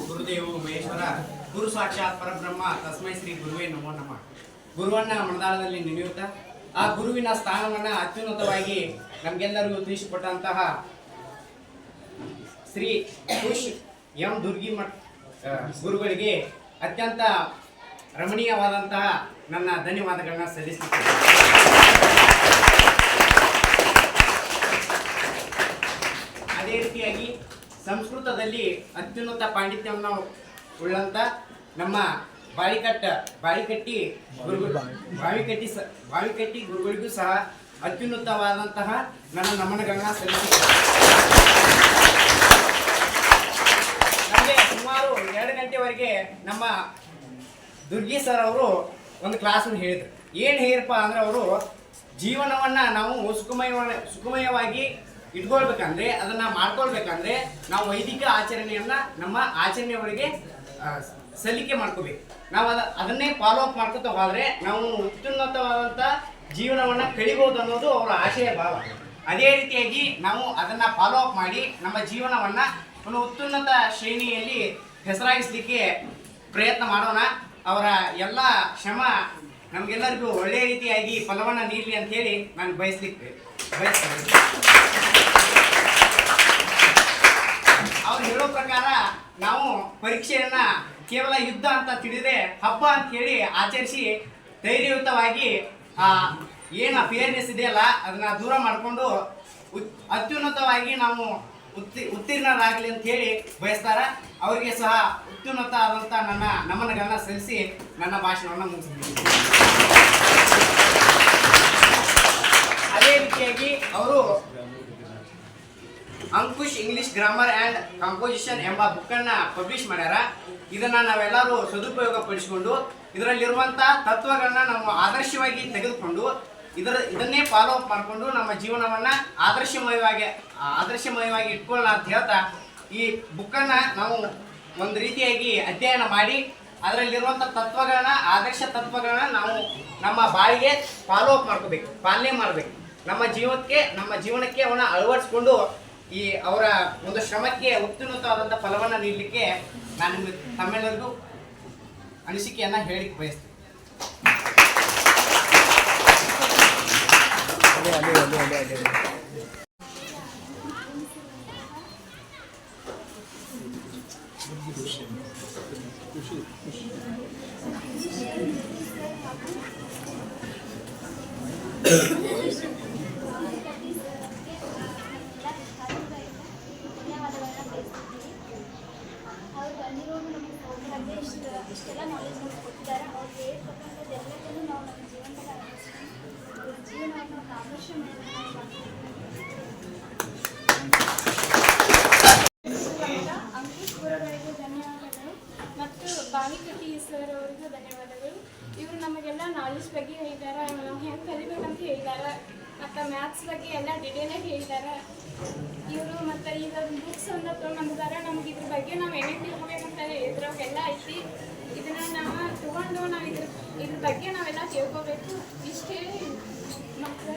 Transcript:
ಗುರುದೇವೋ ಮಹೇಶ್ವರ ಗುರು ಸಾಕ್ಷಾತ್ ಪರಬ್ರಹ್ಮ ತಸ್ಮೈ ಶ್ರೀ ಗುರುವೇ ನಮೋ ನಮಃ. ಗುರುವನ್ನ ಮನದಾಳದಲ್ಲಿ ನೆನೆಯುತ್ತಾ ಆ ಗುರುವಿನ ಸ್ಥಾನವನ್ನ ಅತ್ಯುನ್ನತವಾಗಿ ನಮಗೆಲ್ಲರಿಗೂ ತಿಳಿಸಿಕೊಟ್ಟಂತಹ ಶ್ರೀ ಖುಷ್ ಎಂ ದುರ್ಗಿಮಠ್ ಗುರುಗಳಿಗೆ ಅತ್ಯಂತ ರಮಣೀಯವಾದಂತಹ ನನ್ನ ಧನ್ಯವಾದಗಳನ್ನ ಸಲ್ಲಿಸುತ್ತೇನೆ. ಅದೇ ರೀತಿಯಾಗಿ ಸಂಸ್ಕೃತದಲ್ಲಿ ಅತ್ಯುನ್ನತ ಪಾಂಡಿತ್ಯವನ್ನು ಉಳ್ಳಂತ ನಮ್ಮ ಬಾವಿಕಟ್ಟಿ ಗುರುಗಳಿಗೂ ಸಹ ಅತ್ಯುನ್ನತವಾದಂತಹ ನನ್ನ ನಮನಗಳನ್ನ ಸಲ್ಲಿಸುತ್ತೇನೆ. ನಮಗೆ ಸುಮಾರು 2 ಗಂಟೆವರೆಗೆ ನಮ್ಮ ದುರ್ಗಿ ಸರ್ ಅವರು ಒಂದು ಕ್ಲಾಸನ್ನು ಹೇಳಿದರು. ಏನು ಹೇಳಿರಪ್ಪ ಅಂದ್ರೆ, ಅವರು ಜೀವನವನ್ನು ನಾವು ಸುಖಮಯವಾಗಿ ಇಟ್ಕೊಳ್ಬೇಕಂದ್ರೆ, ಅದನ್ನು ಮಾಡ್ಕೊಳ್ಬೇಕಂದ್ರೆ ನಾವು ವೈದಿಕ ಆಚರಣೆಯನ್ನು ನಮ್ಮ ಆಚರಣೆಯವರಿಗೆ ಸಲ್ಲಿಕೆ ಮಾಡ್ಕೋಬೇಕು. ನಾವು ಅದನ್ನೇ ಫಾಲೋ ಅಪ್ ಮಾಡ್ಕೊತಾ ಹೋದರೆ ನಾವು ಅತ್ಯುನ್ನತವಾದಂಥ ಜೀವನವನ್ನು ಕಳಿಬಹುದು ಅನ್ನೋದು ಅವರ ಆಶಯ ಭಾವ. ಅದೇ ರೀತಿಯಾಗಿ ನಾವು ಅದನ್ನು ಫಾಲೋ ಅಪ್ ಮಾಡಿ ನಮ್ಮ ಜೀವನವನ್ನು ಒಂದು ಅತ್ಯುನ್ನತ ಶ್ರೇಣಿಯಲ್ಲಿ ಹೆಸರಾಗಿಸಲಿಕ್ಕೆ ಪ್ರಯತ್ನ ಮಾಡೋಣ. ಅವರ ಎಲ್ಲ ಶ್ರಮ ನಮಗೆಲ್ಲರಿಗೂ ಒಳ್ಳೆಯ ರೀತಿಯಾಗಿ ಫಲವನ್ನು ನೀಡಲಿ ಅಂತೇಳಿ ನಾನು ಬಯಸ್ತೇನೆ. ಅವ್ರು ಹೇಳೋ ಪ್ರಕಾರ ನಾವು ಪರೀಕ್ಷೆಯನ್ನ ಕೇವಲ ಯುದ್ಧ ಅಂತ ತಿಳಿದ್ರೆ ಹಬ್ಬ ಅಂತ ಹೇಳಿ ಆಚರಿಸಿ ಧೈರ್ಯಯುತವಾಗಿ ಏನು ಅಫಿಯರ್ನೆಸ್ ಇದೆಯಲ್ಲ ಅದನ್ನ ದೂರ ಮಾಡಿಕೊಂಡು ಅತ್ಯುನ್ನತವಾಗಿ ನಾವು ಉತ್ತೀರ್ಣರಾಗಲಿ ಅಂತ ಹೇಳಿ ಬಯಸ್ತಾರ. ಅವರಿಗೆ ಸಹ ಅತ್ಯುನ್ನತ ಆದಂಥ ನನ್ನ ನಮನಗಳನ್ನ ಸಲ್ಲಿಸಿ ನನ್ನ ಭಾಷಣವನ್ನು ಮುಗಿಸಿದ್ದೀನಿ. ಅದೇ ರೀತಿಯಾಗಿ ಅವರು ಅಂಕುಶ್ ಇಂಗ್ಲಿಷ್ ಗ್ರಾಮರ್ ಆ್ಯಂಡ್ ಕಂಪೋಸಿಷನ್ ಎಂಬ ಬುಕ್ಕನ್ನು ಪಬ್ಲಿಷ್ ಮಾಡ್ಯಾರ. ಇದನ್ನು ನಾವೆಲ್ಲರೂ ಸದುಪಯೋಗ ಪಡಿಸಿಕೊಂಡು ಇದರಲ್ಲಿರುವಂಥ ತತ್ವಗಳನ್ನ ನಾವು ಆದರ್ಶವಾಗಿ ತೆಗೆದುಕೊಂಡು ಇದನ್ನೇ ಫಾಲೋ ಅಪ್ ಮಾಡಿಕೊಂಡು ನಮ್ಮ ಜೀವನವನ್ನು ಆದರ್ಶಮಯವಾಗಿ ಇಟ್ಕೊಳ್ಳೋಣ ಅಂತ ಹೇಳ್ತಾ, ಈ ಬುಕ್ಕನ್ನು ನಾವು ಒಂದು ರೀತಿಯಾಗಿ ಅಧ್ಯಯನ ಮಾಡಿ ಅದರಲ್ಲಿರುವಂಥ ಆದರ್ಶ ತತ್ವಗಳನ್ನ ನಾವು ನಮ್ಮ ಬಾಳಿಗೆ ಫಾಲೋ ಅಪ್ ಮಾಡ್ಕೋಬೇಕು, ಪಾಲನೆ ಮಾಡಬೇಕು. ನಮ್ಮ ಜೀವನಕ್ಕೆ ಅವನ್ನ ಅಳವಡಿಸ್ಕೊಂಡು ಈ ಅವರ ಒಂದು ಶ್ರಮಕ್ಕೆ ಉತ್ತೀರ್ಣವಾದಂಥ ಫಲವನ್ನು ನೀಡಲಿಕ್ಕೆ ನಾನು ತಮ್ಮೆಲ್ಲರಿಗೂ ಅನಿಸಿಕೆಯನ್ನು ಹೇಳಿಕ್ಕೆ ಬಯಸ್ತೇನೆ. ಇಷ್ಟೆಲ್ಲ ನಾಲೆಜ್ ನಮ್ಗೆ ಕೊಟ್ಟಿದ್ದಾರೆ. ಅವ್ರು ಹೇಳ್ಕೊಟ್ಟಂಥದ್ದು ಎಲ್ಲದನ್ನು ನಾವು ನಮ್ಮ ಜೀವನದಲ್ಲಿ ಅಳವಡಿಸ್ಕೊಂಡು ಜೀವನವನ್ನು ಆದರ್ಶ ಅಂಕುಶ್ ಗುರುಗಳಿಗೂ ಧನ್ಯವಾದಗಳು ಮತ್ತು ಬಾವಿಕಟ್ಟಿ ಸರ್ ಅವರಿಗೂ ಧನ್ಯವಾದಗಳು. ಇವರು ನಮಗೆಲ್ಲ ನಾಲೆಜ್ ಬಗ್ಗೆ ಹೇಳಿದ್ದಾರೆ, ನಾವು ಹೆಂಗೆ ಕಲಿಬೇಕಂತ ಹೇಳಿದ್ದಾರೆ, ಮತ್ತು ಮ್ಯಾಥ್ಸ್ ಬಗ್ಗೆ ಎಲ್ಲ ಡಿಟೇಲಾಗಿ ಹೇಳಿದ್ದಾರೆ ಇವರು. ಮತ್ತು ಈಗ ಬುಕ್ಸ್ ಅಂತ ತೊಗೊಂಡಿದ್ದಾರೆ, ನಮ್ಗೆ ಇದ್ರ ಬಗ್ಗೆ ನಾವು ಏನೇನು ತಿಳ್ಕೊಬೇಕಂತ ಇದ್ರಾಗೆಲ್ಲ ಐತಿ. ಇದನ್ನು ನಾವು ತೊಗೊಂಡು ನಾವು ಇದ್ರ ಬಗ್ಗೆ ನಾವೆಲ್ಲ ತಿಳ್ಕೊಬೇಕು. ಇಷ್ಟೇ ಮಕ್ಕಳು